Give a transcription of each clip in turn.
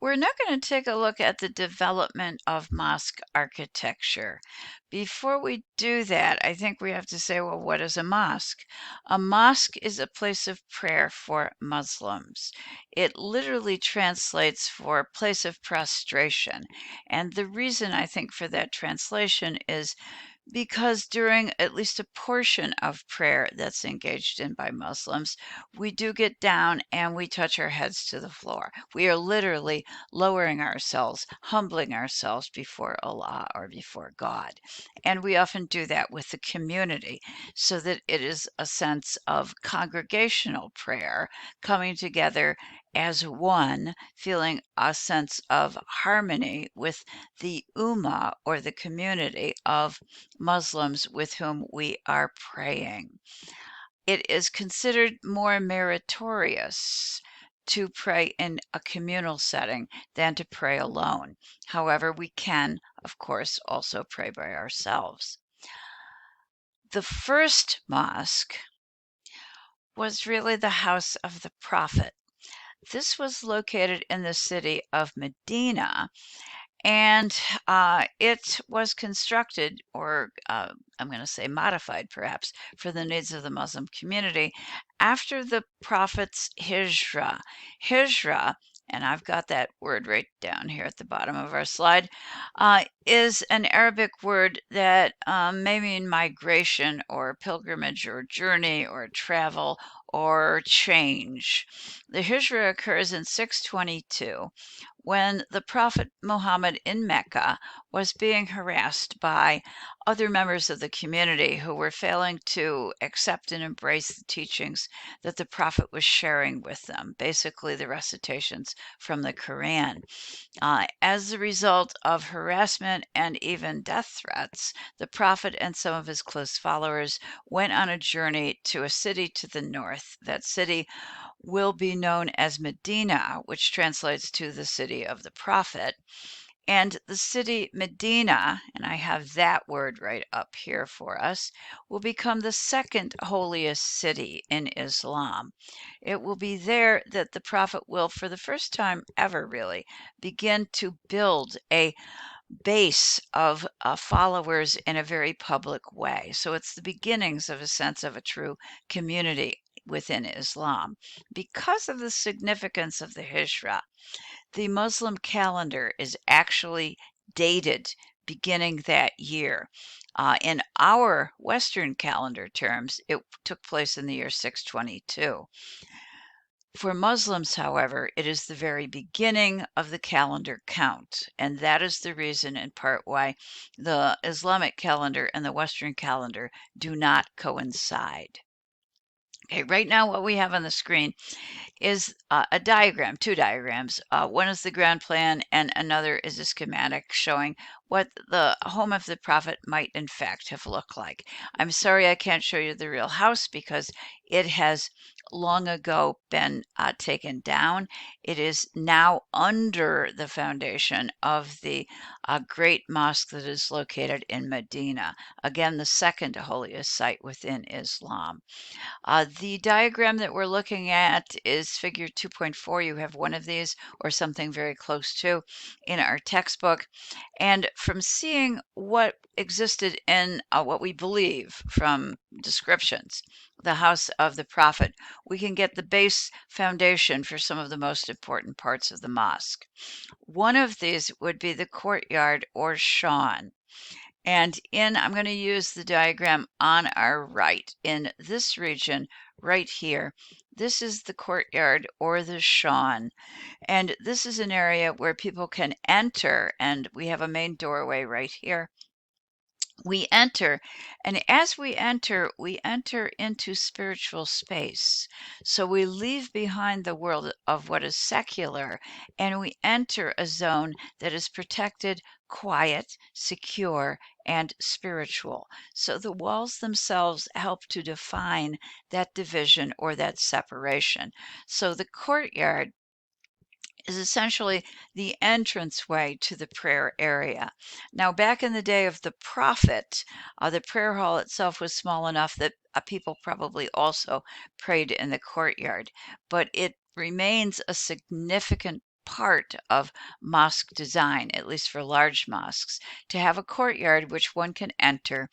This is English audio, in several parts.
We're now going to take a look at the development of mosque architecture. Before we do that, I think we have to say, well, what is a mosque? A mosque is a place of prayer for Muslims. It literally translates for place of prostration. And the reason I think for that translation is because during at least a portion of prayer that's engaged in by Muslims, we do get down and we touch our heads to the floor. We are literally lowering ourselves, humbling ourselves before Allah or before God. And we often do that with the community so that it is a sense of congregational prayer coming together as one, feeling a sense of harmony with the ummah or the community of Muslims with whom we are praying. It is considered more meritorious to pray in a communal setting than to pray alone. However, we can, of course, also pray by ourselves. The first mosque was really the house of the Prophet. This was located in the city of Medina, and it was constructed, or I'm going to say modified perhaps, for the needs of the Muslim community after the Prophet's Hijra. Hijra, and I've got that word right down here at the bottom of our slide, is an Arabic word that may mean migration or pilgrimage or journey or travel or change. The Hijra occurs in 622 when the Prophet Muhammad in Mecca was being harassed by other members of the community who were failing to accept and embrace the teachings that the Prophet was sharing with them, basically the recitations from the Quran. As a result of harassment and even death threats, the Prophet and some of his close followers went on a journey to a city to the north. That city will be known as Medina, which translates to the city of the Prophet. And the city Medina, and I have that word right up here for us, will become the second holiest city in Islam. It will be there that the Prophet will, for the first time ever really, begin to build a base of followers in a very public way. So it's the beginnings of a sense of a true community within Islam. Because of the significance of the Hijra, the Muslim calendar is actually dated beginning that year. In our Western calendar terms, it took place in the year 622. For Muslims, however, it is the very beginning of the calendar count, and that is the reason in part why the Islamic calendar and the Western calendar do not coincide. Okay, right now what we have on the screen is a diagram, two diagrams. One is the ground plan and another is a schematic showing what the home of the Prophet might in fact have looked like. I'm sorry I can't show you the real house because it has long ago been taken down. It is now under the foundation of the great mosque that is located in Medina, again, the second holiest site within Islam. The diagram that we're looking at is figure 2.4. You have one of these or something very close to in our textbook. And from seeing what existed in what we believe from descriptions, the house of the Prophet, we can get the base foundation for some of the most important parts of the mosque. One of these would be the courtyard or shan. And I'm going to use the diagram on our right. In this region right here, this is the courtyard or the shan. And this is an area where people can enter, and we have a main doorway right here. We enter, and as we enter into spiritual space. So we leave behind the world of what is secular, and we enter a zone that is protected, quiet, secure, and spiritual. So the walls themselves help to define that division or that separation. So the courtyard is essentially the entranceway to the prayer area. Now, back in the day of the Prophet, the prayer hall itself was small enough that people probably also prayed in the courtyard, but it remains a significant part of mosque design, at least for large mosques, to have a courtyard which one can enter.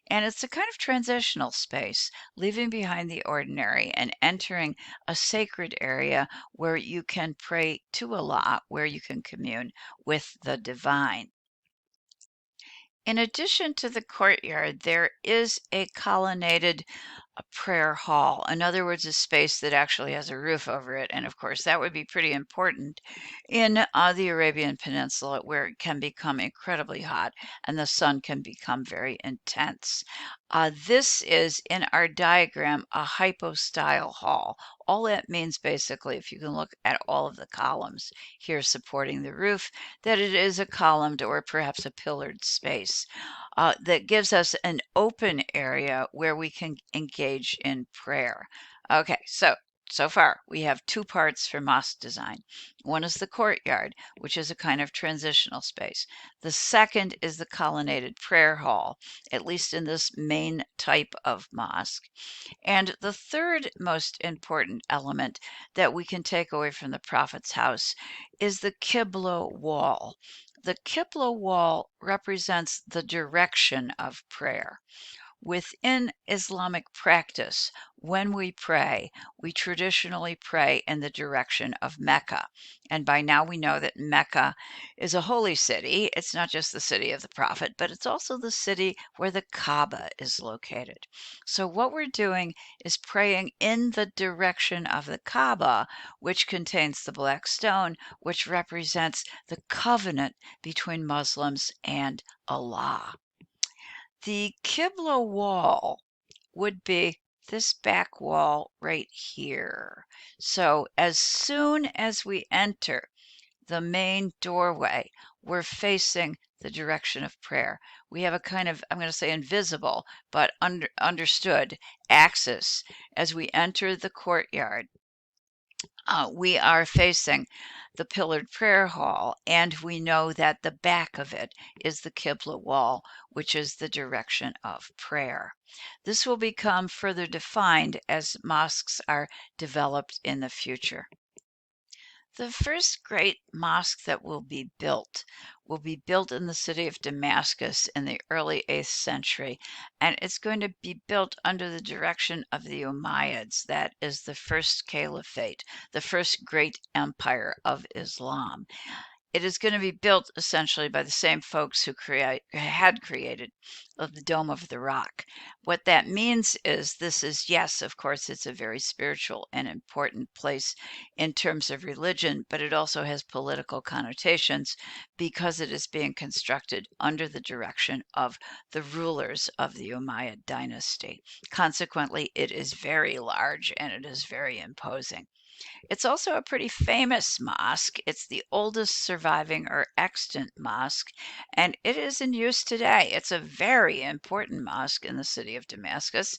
And it's a kind of transitional space, leaving behind the ordinary and entering a sacred area where you can pray to Allah, where you can commune with the divine. In addition to the courtyard, there is a colonnaded a prayer hall. In other words, a space that actually has a roof over it. And of course, that would be pretty important in the Arabian Peninsula, where it can become incredibly hot and the sun can become very intense. This is in our diagram a hypostyle hall. All that means basically, if you can look at all of the columns here supporting the roof, that it is a columned or perhaps a pillared space that gives us an open area where we can engage in prayer. Okay, so far we have two parts for mosque design. One is the courtyard, which is a kind of transitional space. The second is the colonnaded prayer hall, at least in this main type of mosque. And the third most important element that we can take away from the Prophet's house is the Qibla wall. The Qibla wall represents the direction of prayer. Within Islamic practice, when we pray, we traditionally pray in the direction of Mecca. And by now we know that Mecca is a holy city. It's not just the city of the Prophet, but it's also the city where the Kaaba is located. So what we're doing is praying in the direction of the Kaaba, which contains the black stone, which represents the covenant between Muslims and Allah. The Qibla wall would be this back wall right here. So as soon as we enter the main doorway, we're facing the direction of prayer. We have a kind of, I'm going to say invisible, but understood axis as we enter the courtyard. We are facing the pillared prayer hall, and we know that the back of it is the Qibla wall, which is the direction of prayer. This will become further defined as mosques are developed in the future. The first great mosque that will be built in the city of Damascus in the early 8th century, and it's going to be built under the direction of the Umayyads. That is the first caliphate, the first great empire of Islam. It is going to be built essentially by the same folks who had created the Dome of the Rock. What that means is this is, yes, of course, it's a very spiritual and important place in terms of religion, but it also has political connotations because it is being constructed under the direction of the rulers of the Umayyad dynasty. Consequently, it is very large and it is very imposing. It's also a pretty famous mosque. It's the oldest surviving or extant mosque, and it is in use today. It's a very important mosque in the city of Damascus,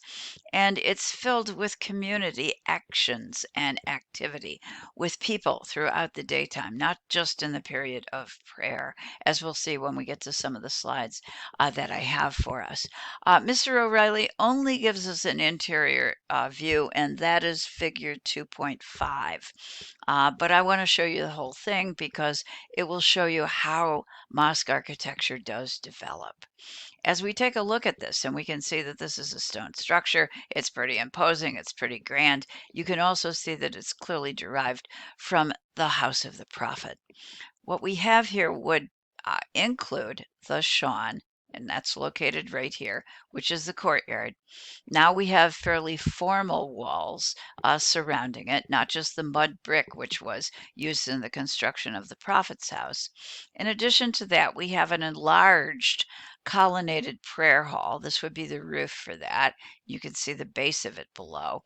and it's filled with community actions and activity with people throughout the daytime, not just in the period of prayer, as we'll see when we get to some of the slides that I have for us. Mr. O'Reilly only gives us an interior view, and that is figure 2.5. But I want to show you the whole thing because it will show you how mosque architecture does develop. As we take a look at this, and we can see that this is a stone structure, it's pretty imposing, it's pretty grand. You can also see that it's clearly derived from the house of the Prophet. What we have here would include the Shawn, and that's located right here, which is the courtyard. Now we have fairly formal walls surrounding it, not just the mud brick, which was used in the construction of the Prophet's house. In addition to that, we have an enlarged colonnaded prayer hall. This would be the roof for that. You can see the base of it below.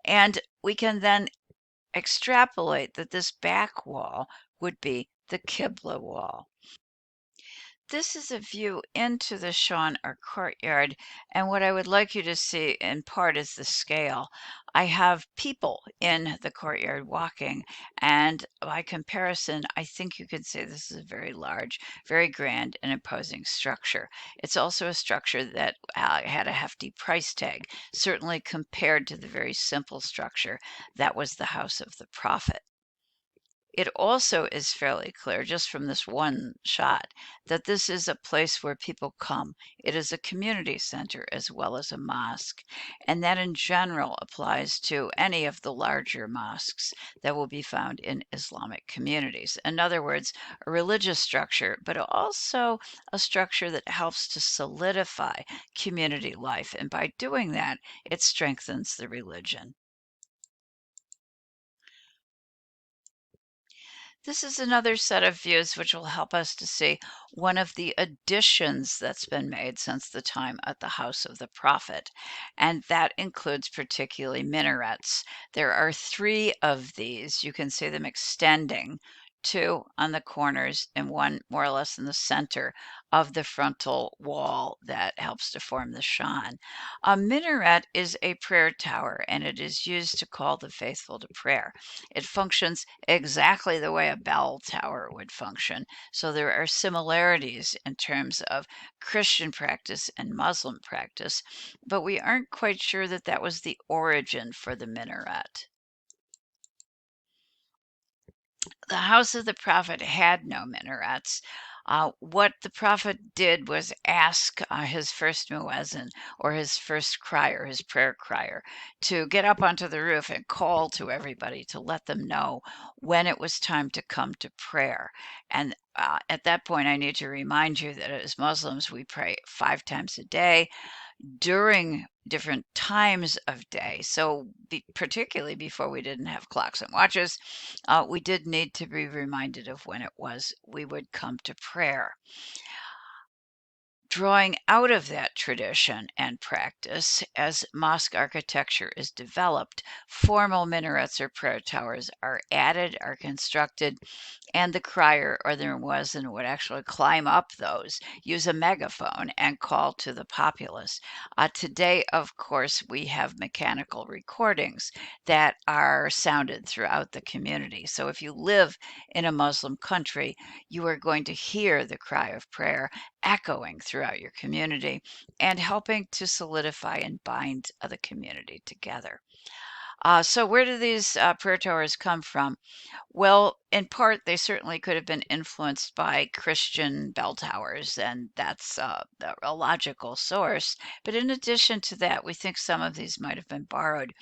And we can then extrapolate that this back wall would be the Qibla wall. This is a view into the Shawn or courtyard, and what I would like you to see in part is the scale. I have people in the courtyard walking, and by comparison, I think you can say this is a very large, very grand, and imposing structure. It's also a structure that had a hefty price tag, certainly compared to the very simple structure that was the house of the Prophet. It also is fairly clear, just from this one shot, that this is a place where people come. It is a community center as well as a mosque, and that in general applies to any of the larger mosques that will be found in Islamic communities. In other words, a religious structure, but also a structure that helps to solidify community life. And by doing that, it strengthens the religion. This is another set of views which will help us to see one of the additions that's been made since the time at the house of the prophet, and that includes particularly minarets. There are three of these. You can see them extending, two on the corners and one more or less in the center of the frontal wall that helps to form the shan. A minaret is a prayer tower, and it is used to call the faithful to prayer. It functions exactly the way a bell tower would function. So there are similarities in terms of Christian practice and Muslim practice, but we aren't quite sure that that was the origin for the minaret. The house of the prophet had no minarets. What the prophet did was ask his first muezzin, or his first crier, his prayer crier, to get up onto the roof and call to everybody to let them know when it was time to come to prayer. And at that point, I need to remind you that as Muslims, we pray 5 times a day during different times of day. So, particularly before we didn't have clocks and watches, we did need to be reminded of when it was we would come to prayer. Drawing out of that tradition and practice, as mosque architecture is developed, formal minarets or prayer towers are added, are constructed, and the crier or the muezzin would actually climb up those, use a megaphone, and call to the populace. Today, of course, we have mechanical recordings that are sounded throughout the community. So if you live in a Muslim country, you are going to hear the cry of prayer echoing throughout your community and helping to solidify and bind the community together. So, where do these prayer towers come from? Well, in part, they certainly could have been influenced by Christian bell towers, and that's a logical source. But in addition to that, we think some of these might have been borrowed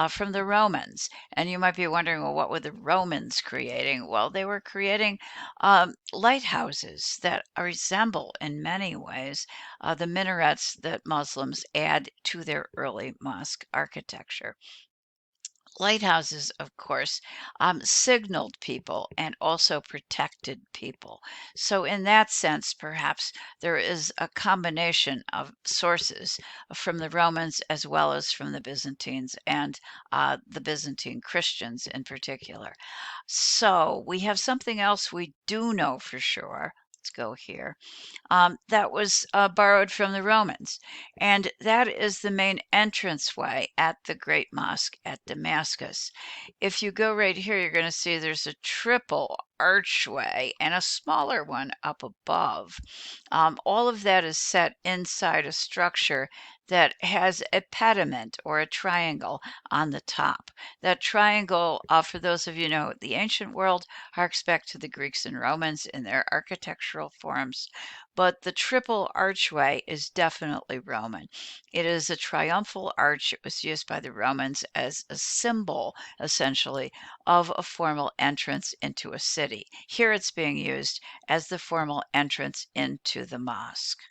from the Romans. And you might be wondering, well, what were the Romans creating? Well, they were creating lighthouses that resemble, in many ways, the minarets that Muslims add to their early mosque architecture. Lighthouses, of course, signaled people and also protected people. So, in that sense, perhaps there is a combination of sources from the Romans as well as from the Byzantines and the Byzantine Christians in particular. So, we have something else we do know for sure. Let's go here that was borrowed from the Romans. And that is the main entranceway at the Great Mosque at Damascus. If you go right here, you're going to see there's a triple archway and a smaller one up above. All of that is set inside a structure that has a pediment or a triangle on the top. That triangle, for those of you who know the ancient world, harks back to the Greeks and Romans in their architectural forms, but the triple archway is definitely Roman. It is a triumphal arch. It was used by the Romans as a symbol, essentially, of a formal entrance into a city. Here it's being used as the formal entrance into the mosque.